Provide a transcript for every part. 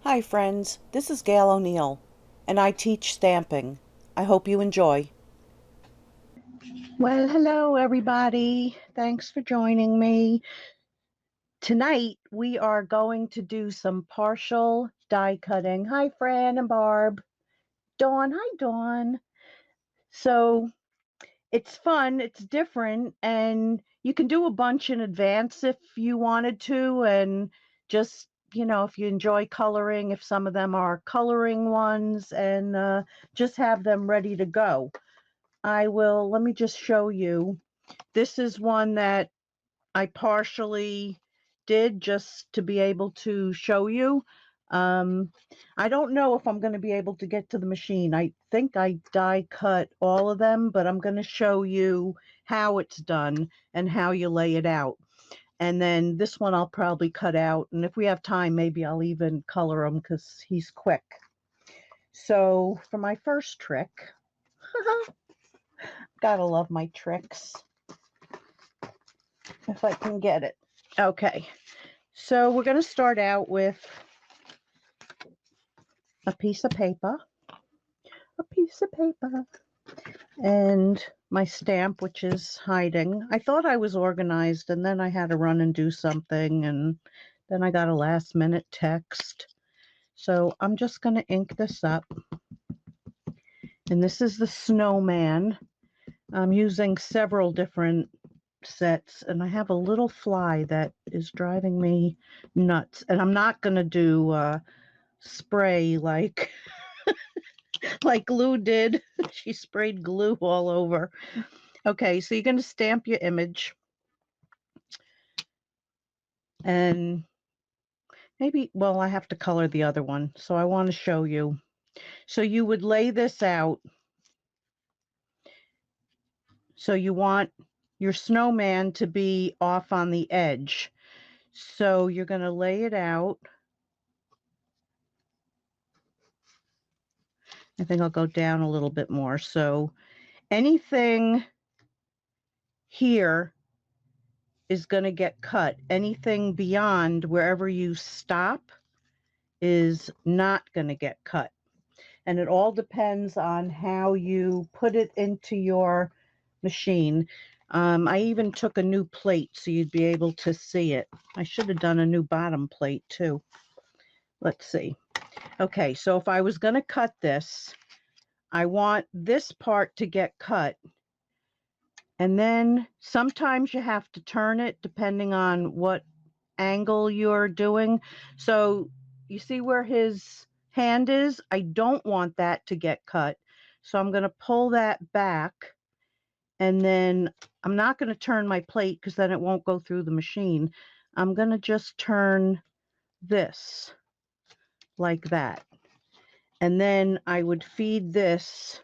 Hi friends, this is Gail O'Neill, and I teach stamping. I hope you enjoy. Well, hello everybody. Thanks for joining me. Tonight we are going to do some partial die cutting. Hi Fran and Barb. Dawn, hi Dawn. So it's fun, it's different, and you can do a bunch in advance if you wanted to, and just, if you enjoy coloring, if some of them are coloring ones, and just have them ready to go. Let me just show you. This is one that I partially did just to be able to show you. I don't know if I'm going to be able to get to the machine. I think I die cut all of them, but I'm going to show you how it's done and how you lay it out. And then this one I'll probably cut out. And if we have time, maybe I'll even color him because he's quick. So for my first trick, gotta love my tricks if I can get it. Okay. So we're going to start out with a piece of paper, and my stamp, which is hiding. I thought I was organized, and then I had to run and do something, and then I got a last minute text. So I'm just going to ink this up. And this is the snowman. I'm using several different sets, and I have a little fly that is driving me nuts. And I'm not going to do spray like glue did. She sprayed glue all over. Okay, so you're going to stamp your image, and maybe, well, I have to color the other one, so I want to show you. So you would lay this out. So you want your snowman to be off on the edge. So you're going to lay it out. I think I'll go down a little bit more. So anything here is going to get cut. Anything beyond wherever you stop is not going to get cut. And it all depends on how you put it into your machine. I even took a new plate so you'd be able to see it. I should have done a new bottom plate too. Let's see. Okay, so if I was going to cut this, I want this part to get cut. And then sometimes you have to turn it depending on what angle you're doing. So you see where his hand is? I don't want that to get cut. So I'm going to pull that back, and then I'm not going to turn my plate because then it won't go through the machine. I'm going to just turn this like that. And then I would feed this.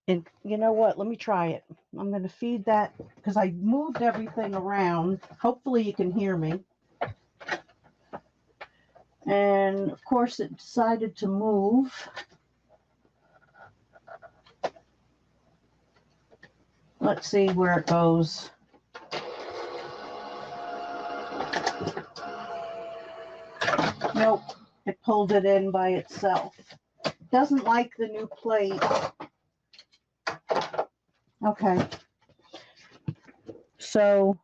And you know what? Let me try it. I'm going to feed that because I moved everything around. Hopefully you can hear me. And of course it decided to move. Let's see where it goes. Nope, it pulled it in by itself. Doesn't like the new plate. Okay. So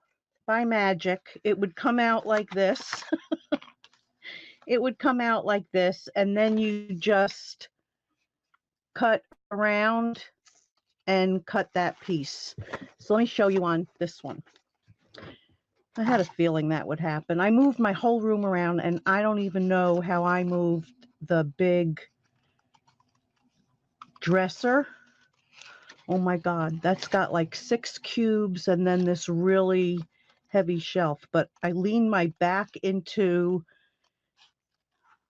by magic, it would come out like this. It would come out like this, and then you just cut around and cut that piece. So let me show you on this one. I had a feeling that would happen. I moved my whole room around, and I don't even know how I moved the big dresser. Oh my God, that's got like 6 cubes and then this really heavy shelf. But I leaned my back into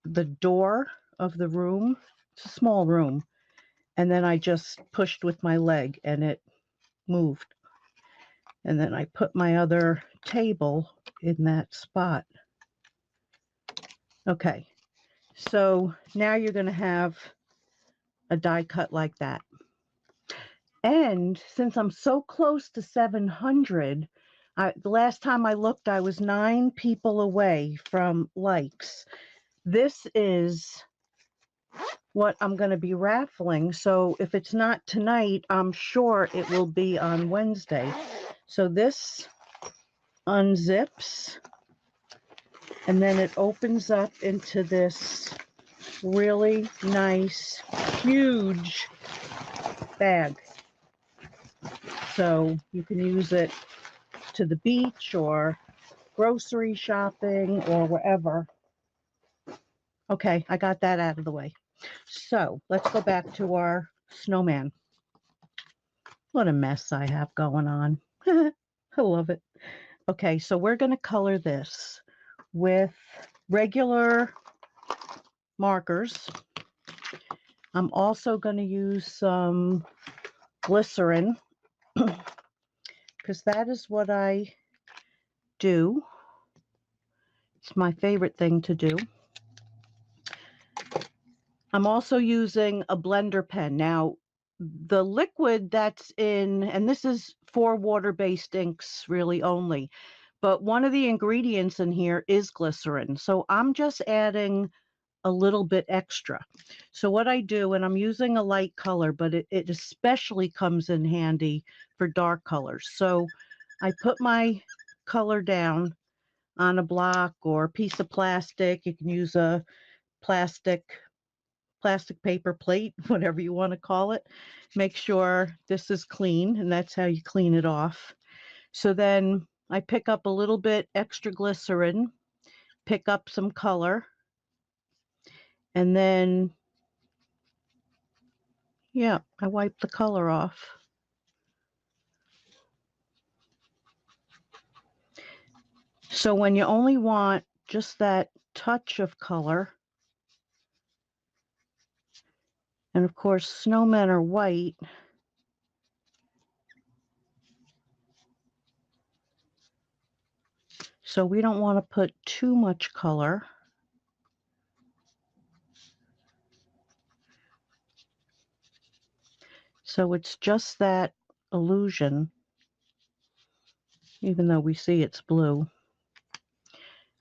the door of the room. It's a small room. And then I just pushed with my leg and it moved. And then I put my other table in that spot. Okay, so now you're going to have a die cut like that. And since I'm so close to 700, the last time I looked, I was 9 people away from likes. this is what I'm going to be raffling. So if it's not tonight, I'm sure it will be on Wednesday. So this unzips and then it opens up into this really nice, huge bag. So you can use it to the beach or grocery shopping or wherever. Okay, I got that out of the way. So let's go back to our snowman. What a mess I have going on. I love it. Okay, so we're going to color this with regular markers. I'm also going to use some glycerin because that is what I do. It's my favorite thing to do. I'm also using a blender pen. Now, the liquid that's in, and this is for water-based inks really only, but one of the ingredients in here is glycerin. So I'm just adding a little bit extra. So what I do, and I'm using a light color, but it especially comes in handy for dark colors. So I put my color down on a block or a piece of plastic. You can use a plastic paper plate, whatever you want to call it. Make sure this is clean, and that's how you clean it off. So then I pick up a little bit extra glycerin, pick up some color, and then, yeah, I wipe the color off. So when you only want just that touch of color, and of course snowmen are white, so we don't want to put too much color. So it's just that illusion, even though we see it's blue.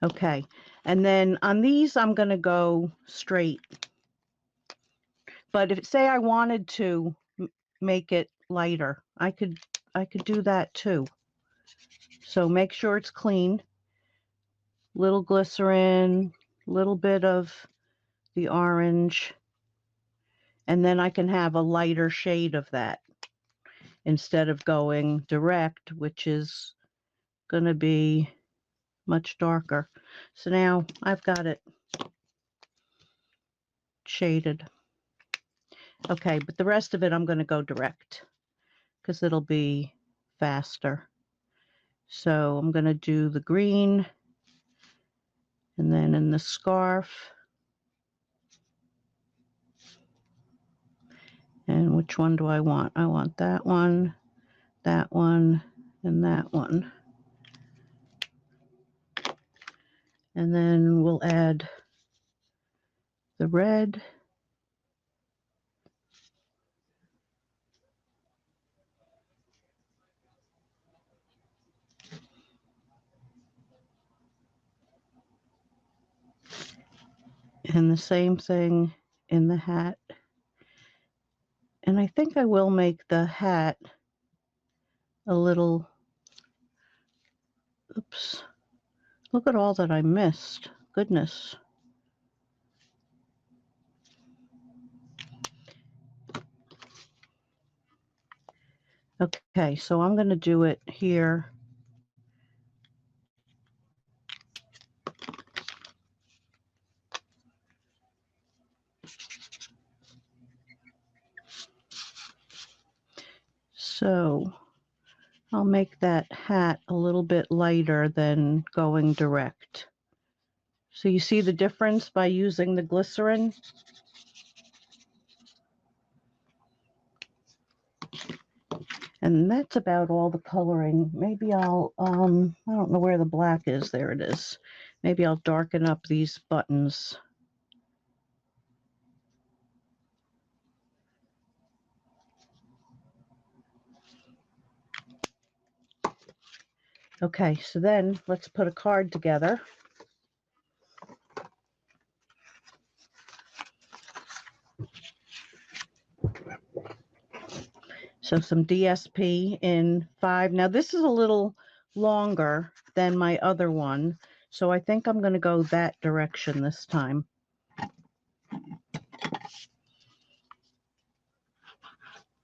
Okay, and then on these I'm going to go straight. But if, say, I wanted to make it lighter, I could do that too. So make sure it's clean. Little glycerin, little bit of the orange, and then I can have a lighter shade of that instead of going direct, which is going to be much darker. So now I've got it shaded. Okay, but the rest of it I'm going to go direct because it'll be faster. So I'm going to do the green, and then in the scarf, and which one do I want? I want that one, and that one. And then we'll add the red. And the same thing in the hat. And I think I will make the hat a little, oops, look at all that I missed. Goodness. Okay, so I'm going to do it here. So I'll make that hat a little bit lighter than going direct. So you see the difference by using the glycerin? And that's about all the coloring. Maybe I'll, I don't know where the black is. There it is. Maybe I'll darken up these buttons. Okay, so then let's put a card together. So some DSP in 5. Now this is a little longer than my other one, so I think I'm going to go that direction this time.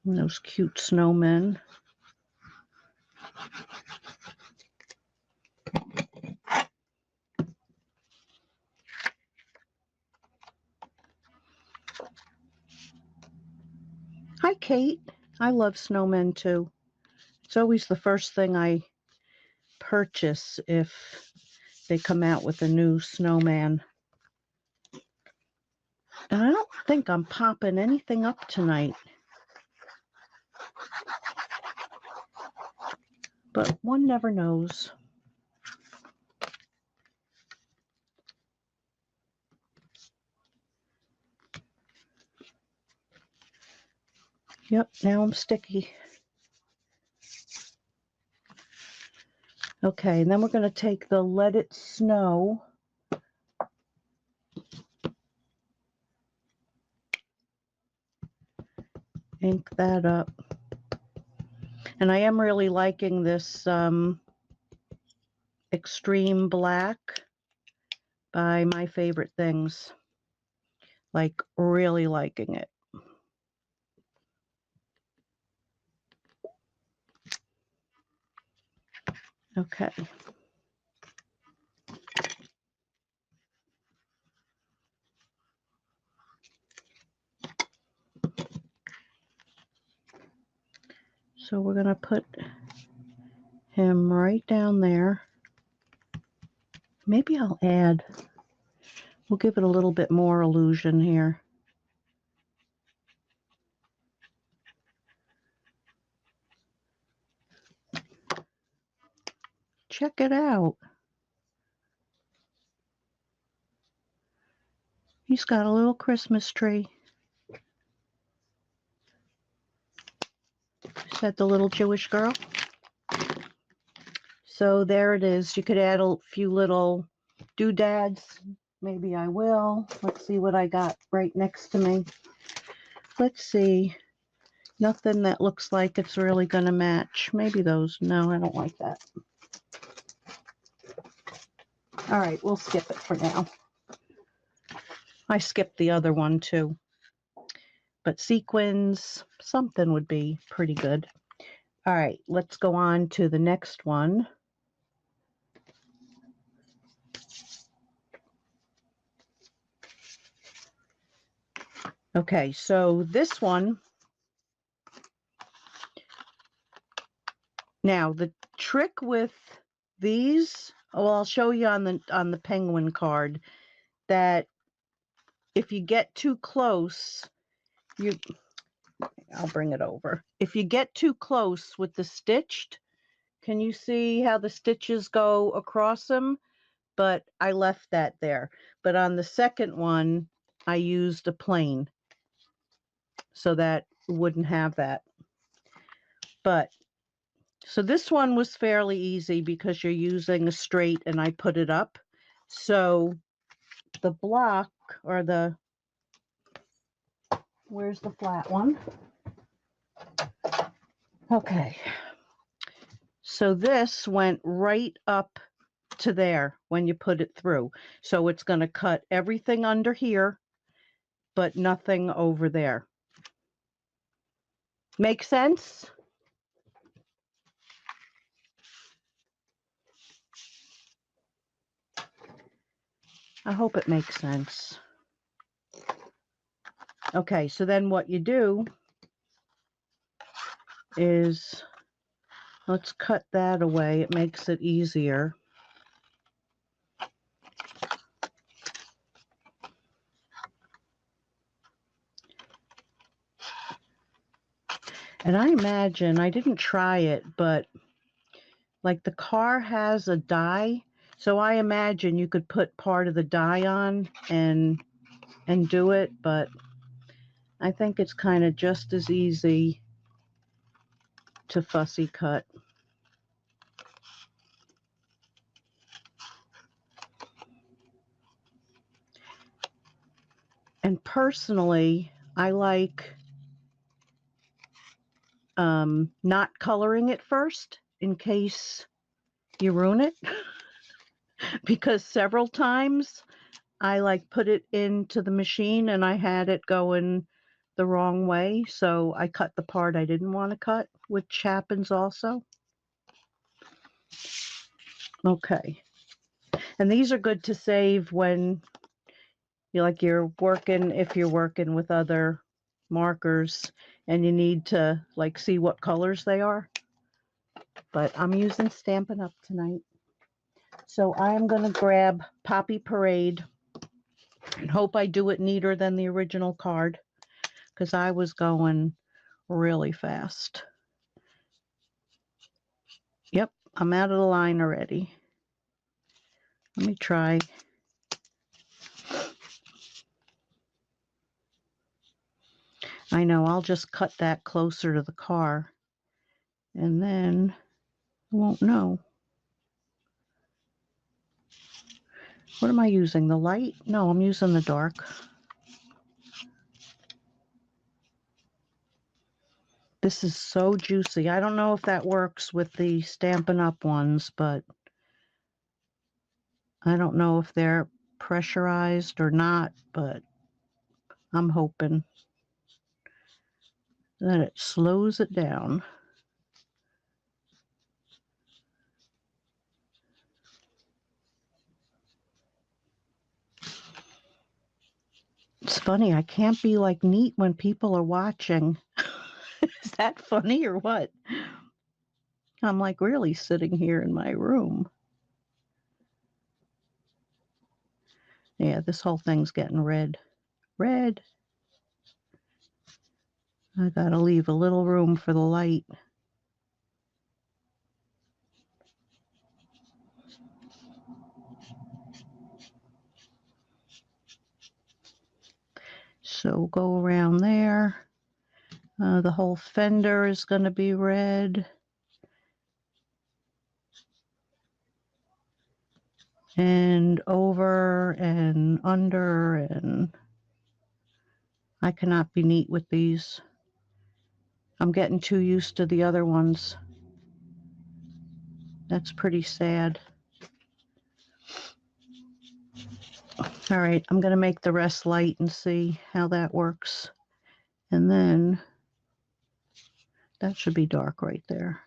And those cute snowmen. Hi, Kate. I love snowmen too. It's always the first thing I purchase if they come out with a new snowman. And I don't think I'm popping anything up tonight. But one never knows. Yep, now I'm sticky. Okay, and then we're going to take the Let It Snow. Ink that up. And I am really liking this Extreme Black by My Favorite Things. Like, really liking it. Okay. So we're going to put him right down there. Maybe I'll add, we'll give it a little bit more illusion here. Check it out. He's got a little Christmas tree. Is that the little Jewish girl? So there it is. You could add a few little doodads. Maybe I will. Let's see what I got right next to me. Let's see. Nothing that looks like it's really going to match. Maybe those. No, I don't like that. All right, we'll skip it for now. I skipped the other one too. But sequins, something would be pretty good. All right, let's go on to the next one. Okay, so this one, now the trick with these, well, I'll show you on the penguin card, that if you get too close, I'll bring it over. If you get too close with the stitched, can you see how the stitches go across them? But I left that there. But on the second one, I used a plain so that wouldn't have that. But so this one was fairly easy because you're using a straight and I put it up. So the block, or where's the flat one? Okay. So this went right up to there when you put it through. So it's going to cut everything under here, but nothing over there. Make sense? I hope it makes sense. Okay, so then what you do is, let's cut that away. It makes it easier. And I imagine, I didn't try it, but like the car has a die, so I imagine you could put part of the die on and do it, but I think it's kind of just as easy to fussy cut. And personally, I like not coloring it first in case you ruin it. Because several times I like put it into the machine and I had it going the wrong way. So I cut the part I didn't want to cut, which happens also. Okay. And these are good to save when you're working, if you're working with other markers and you need to like see what colors they are. But I'm using Stampin' Up! Tonight. So I am going to grab Poppy Parade and hope I do it neater than the original card, because I was going really fast. Yep, I'm out of the line already. Let me try. I know, I'll just cut that closer to the car and then I won't know. What am I using? The light? No, I'm using the dark. This is so juicy. I don't know if that works with the Stampin' Up! Ones, but I don't know if they're pressurized or not, but I'm hoping that it slows it down. It's funny, I can't be like neat when people are watching. Is that funny or what? I'm like really sitting here in my room. Yeah, this whole thing's getting red. Red. I gotta leave a little room for the light. So go around there. The whole fender is going to be red. And over and under, and I cannot be neat with these. I'm getting too used to the other ones. That's pretty sad. All right, I'm going to make the rest light and see how that works. And then that should be dark right there.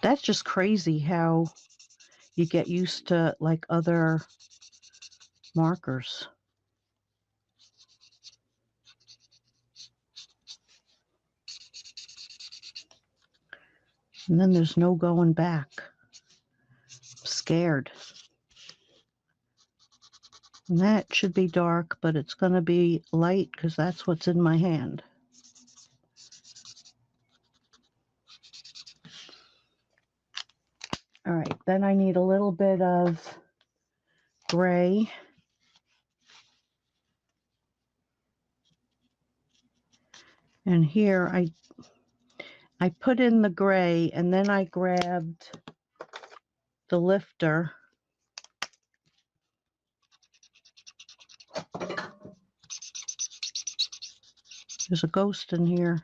That's just crazy how you get used to like other markers. And then there's no going back. I'm scared. And that should be dark, but it's going to be light because that's what's in my hand. All right, then I need a little bit of gray. And here I put in the gray and then I grabbed the lifter. There's a ghost in here.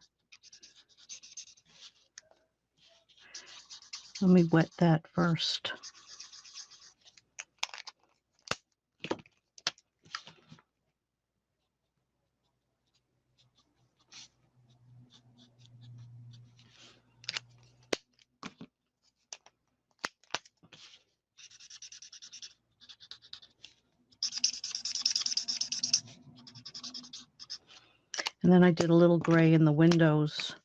Let me wet that first. And then I did a little gray in the windows.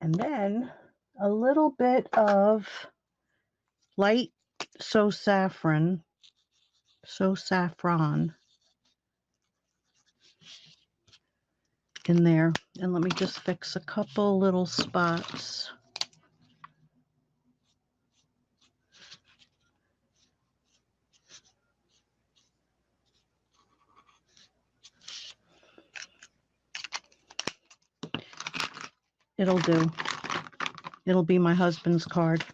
And then a little bit of light so saffron. in there. And let me just fix a couple little spots. It'll do. It'll be my husband's card.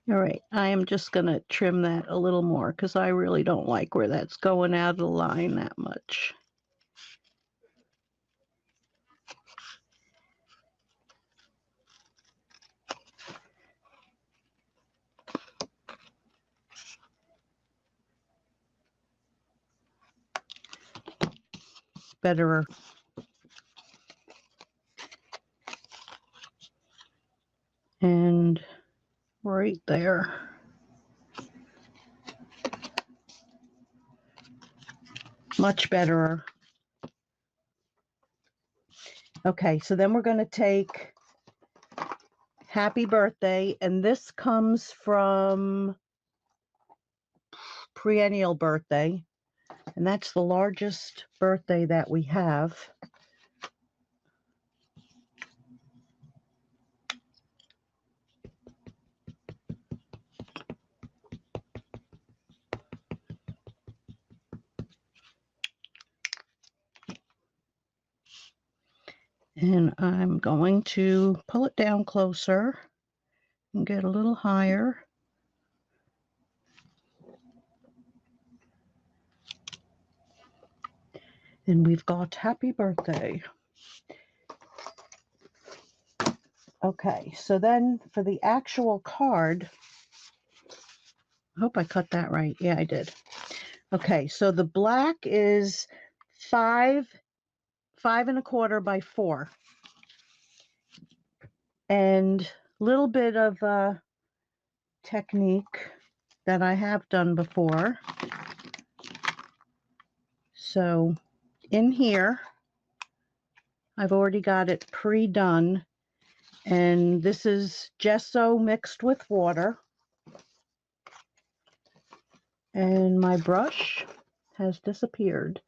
All right, I am just going to trim that a little more because I really don't like where that's going out of the line that much. Betterer. And right there. Much betterer. Okay, so then we're going to take Happy Birthday, and this comes from Perennial Birthday, and that's the largest birthday that we have. And I'm going to pull it down closer and get a little higher. And we've got Happy Birthday. Okay, so then for the actual card, I hope I cut that right. Yeah, I did. Okay, so the black is 5 1/4 by 4. And a little bit of a technique that I have done before. So in here, I've already got it pre-done, and this is gesso mixed with water. And my brush has disappeared.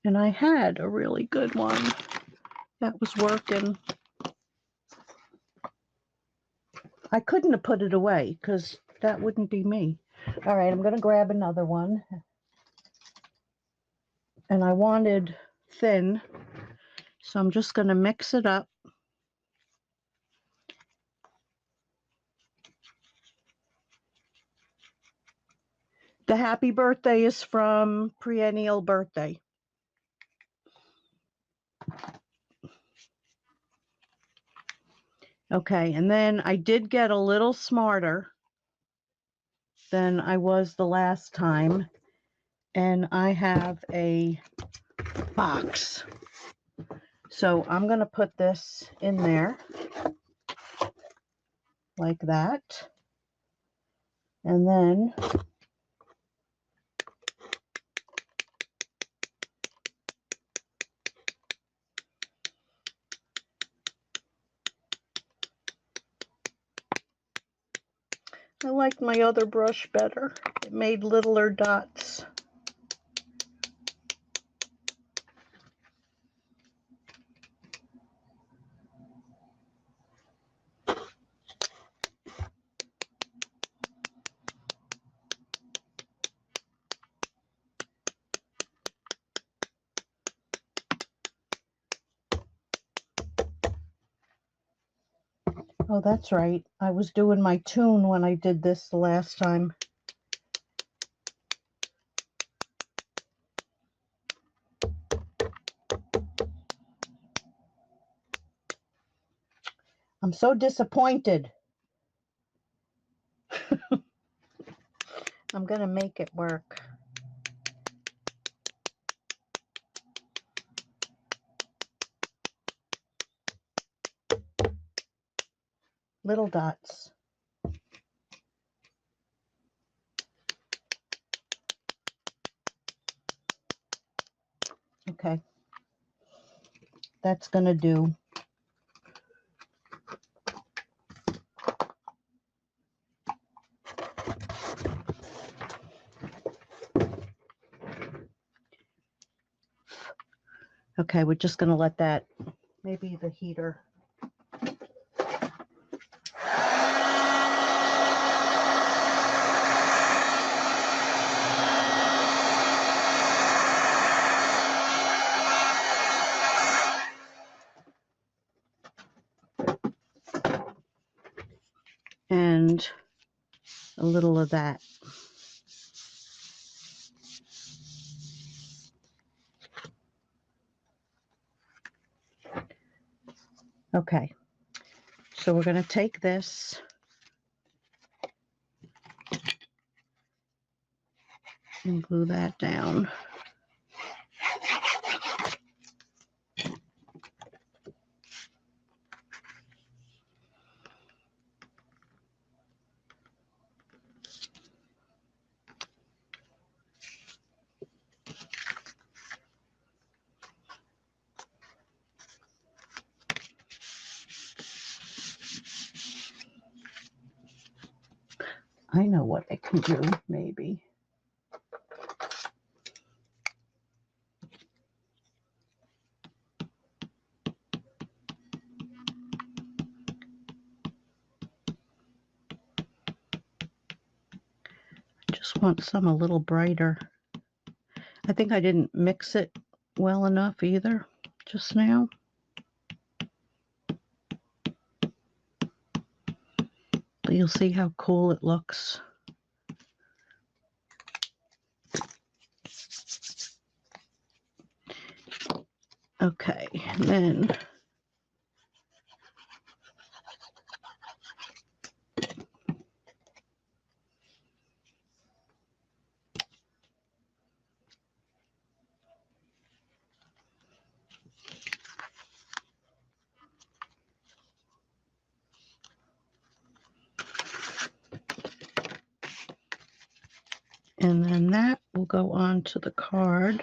And I had a really good one that was working. I couldn't have put it away because that wouldn't be me. All right, I'm going to grab another one. And I wanted thin, so I'm just going to mix it up. The Happy Birthday is from Perennial Birthday. Okay, and then I did get a little smarter than I was the last time, and I have a box. So I'm going to put this in there like that, and then I liked my other brush better. It made littler dots. Oh, that's right. I was doing my tune when I did this the last time. I'm so disappointed. I'm going to make it work. Little dots. Okay. That's going to do. Okay, we're just going to let that, maybe the heater. And a little of that. Okay, so we're going to take this and glue that down. I know what I can do, maybe. Just want some a little brighter. I think I didn't mix it well enough either just now. But you'll see how cool it looks. Okay, and then that will go on to the card.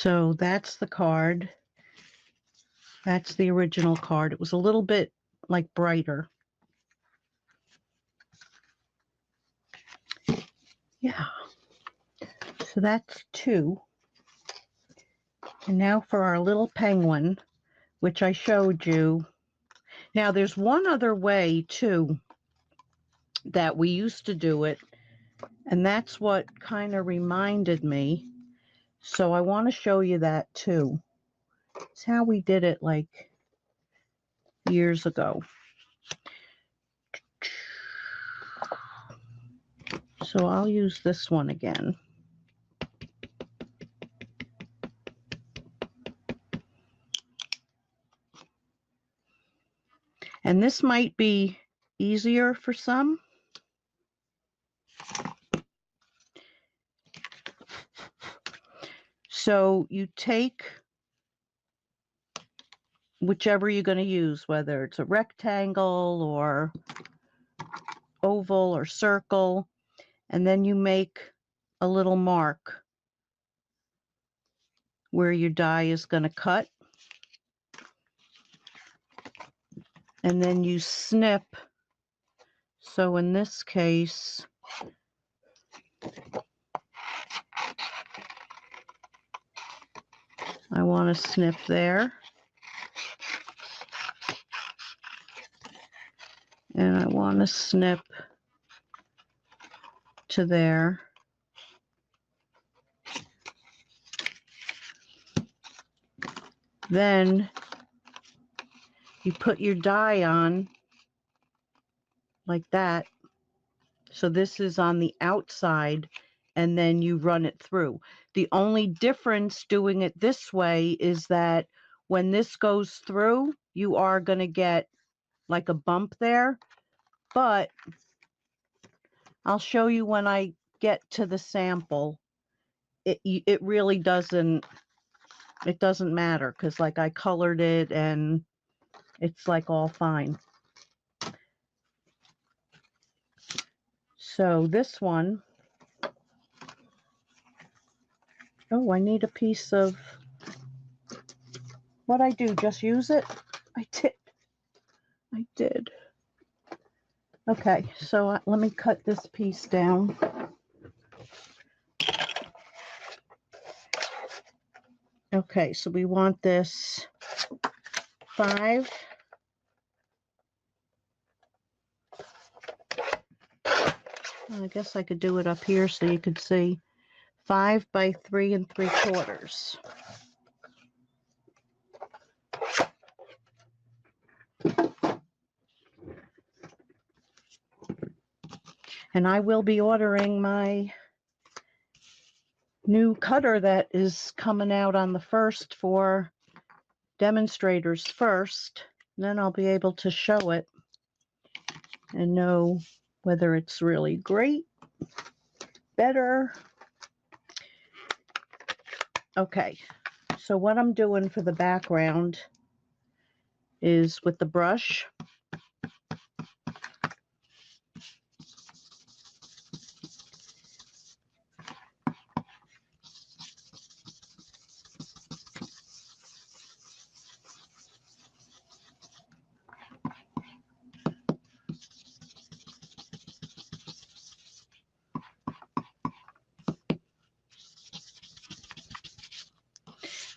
So that's the card. That's the original card. It was a little bit like brighter. Yeah. So that's 2. And now for our little penguin, which I showed you. Now there's one other way too that we used to do it, and that's what kind of reminded me. So I want to show you that too. It's how we did it like years ago. So I'll use this one again. And this might be easier for some. So you take whichever you're going to use, whether it's a rectangle or oval or circle, and then you make a little mark where your die is going to cut. And then you snip. So in this case, I want to snip there. And I want to snip to there. Then you put your die on like that. So this is on the outside, and then you run it through. The only difference doing it this way is that when this goes through, you are going to get like a bump there. But I'll show you when I get to the sample. It really doesn't it doesn't matter because like I colored it and it's like all fine. So this one, oh, I need a piece of, what I do, just use it? I did. Okay, so let me cut this piece down. Okay, so we want this 5. I guess I could do it up here so you could see. 5 by 3 3/4. And I will be ordering my new cutter that is coming out on the 1st for demonstrators first. Then I'll be able to show it and know whether it's really great, better. Okay, so what I'm doing for the background is with the brush.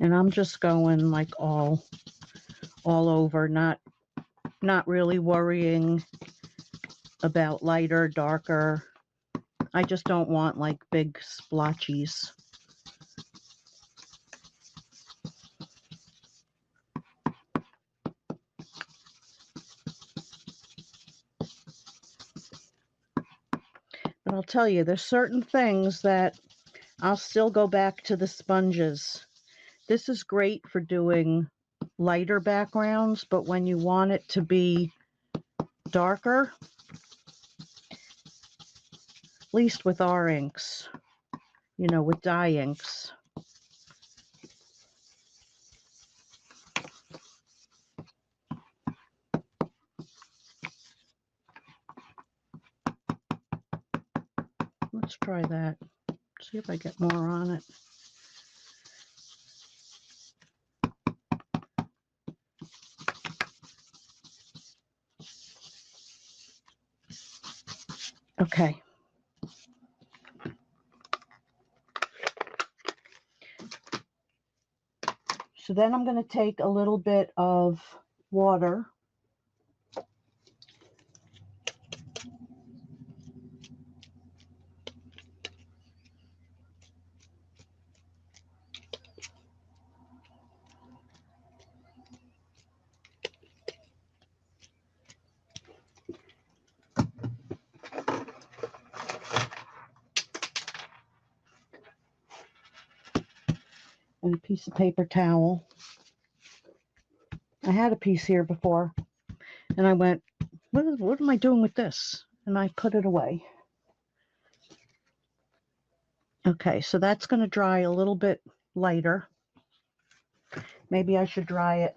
And I'm just going like all over, not really worrying about lighter, darker. I just don't want like big splotches. But I'll tell you, there's certain things that I'll still go back to the sponges. This is great for doing lighter backgrounds, but when you want it to be darker, at least with our inks, you know, with dye inks. Let's try that. See if I get more on it. Okay. So then I'm going to take a little bit of water. And a piece of paper towel. I had a piece here before, and I went, what am I doing with this? And I put it away. Okay, so that's going to dry a little bit lighter. Maybe I should dry it.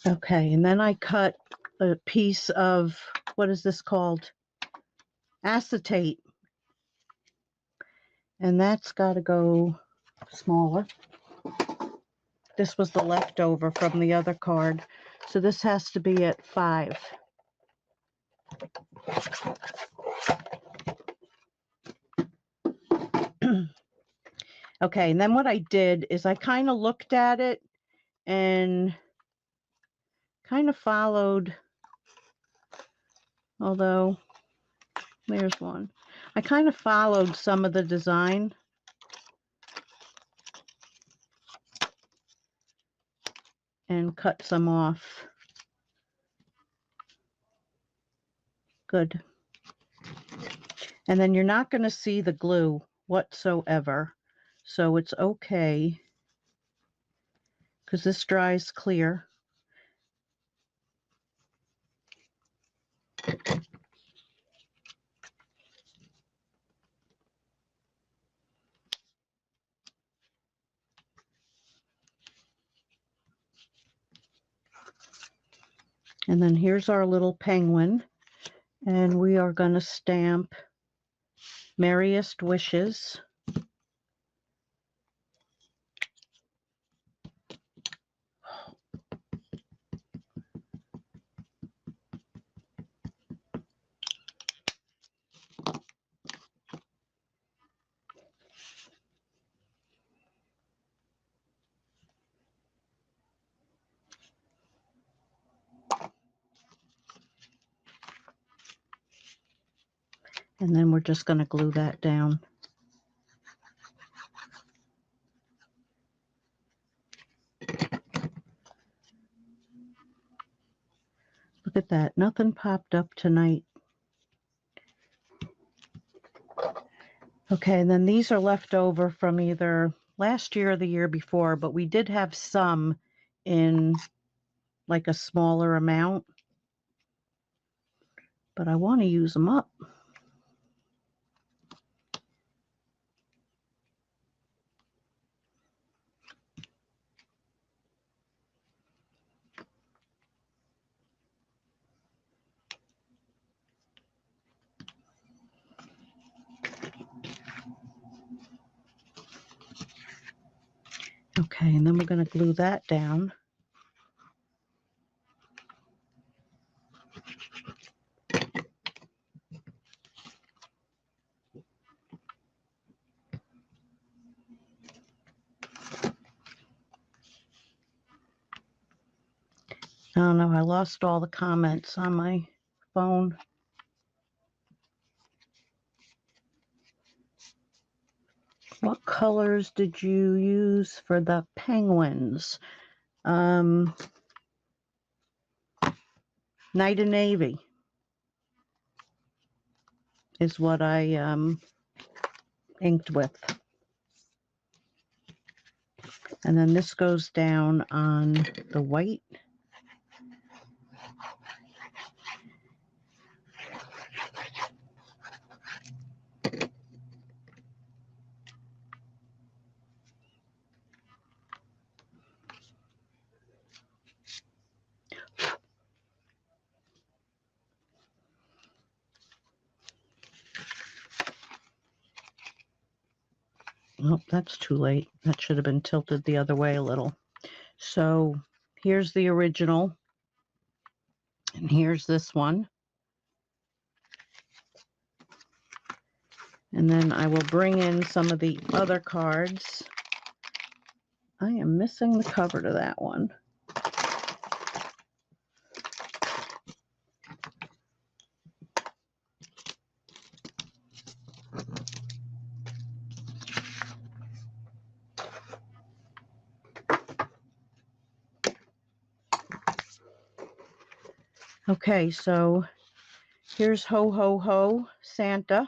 Okay, and then I cut a piece of, what is this called? Acetate. And that's got to go smaller. This was the leftover from the other card. So this has to be at 5. Okay, and then what I did is I kind of looked at it and kind of followed, although there's one. I kind of followed some of the design. And cut some off. Good. And then you're not going to see the glue whatsoever. So it's okay because this dries clear. And then here's our little penguin. And we are going to stamp Merriest Wishes. And then we're just going to glue that down. Look at that. Nothing popped up tonight. Okay, and then these are left over from either last year or the year before, but we did have some in like a smaller amount. But I want to use them up. Okay, and then we're going to glue that down. Oh no, I lost all the comments on my phone. What colors did you use for the penguins? Night and Navy is what I inked with. And then this goes down on the white. Oh, that's too late. That should have been tilted the other way a little. So here's the original. And here's this one. And then I will bring in some of the other cards. I am missing the cover to that one. Okay, so here's Ho Ho Ho Santa.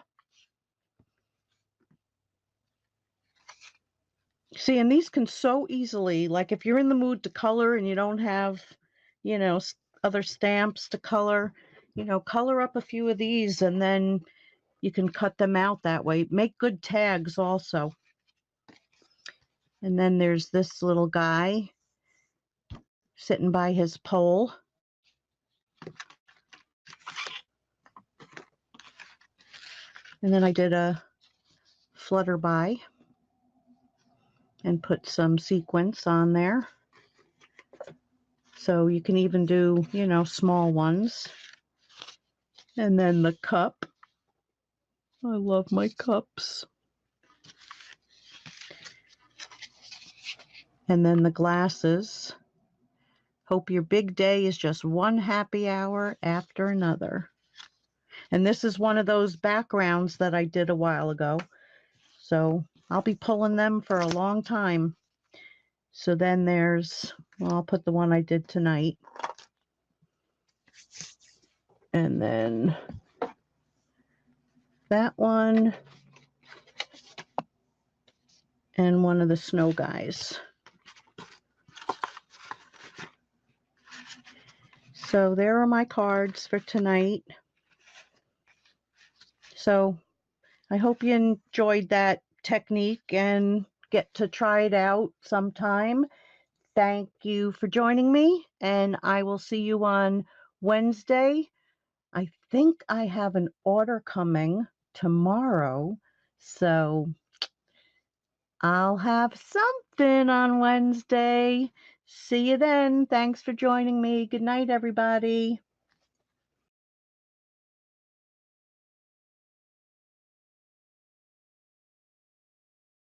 See, and these can so easily, like if you're in the mood to color and you don't have, you know, other stamps to color, you know, color up a few of these and then you can cut them out that way. Make good tags also. And then there's this little guy sitting by his pole. And then I did a flutterby and put some sequins on there. So you can even do, you know, small ones. And then the cup. I love my cups. And then the glasses. Hope your big day is just one happy hour after another. And this is one of those backgrounds that I did a while ago. So I'll be pulling them for a long time. So then there's, well, I'll put the one I did tonight. And then that one. and one of the snow guys. So there are my cards for tonight. So I hope you enjoyed that technique and get to try it out sometime. Thank you for joining me, and I will see you on Wednesday. I think I have an order coming tomorrow, so I'll have something on Wednesday. See you then. Thanks for joining me. Good night, everybody.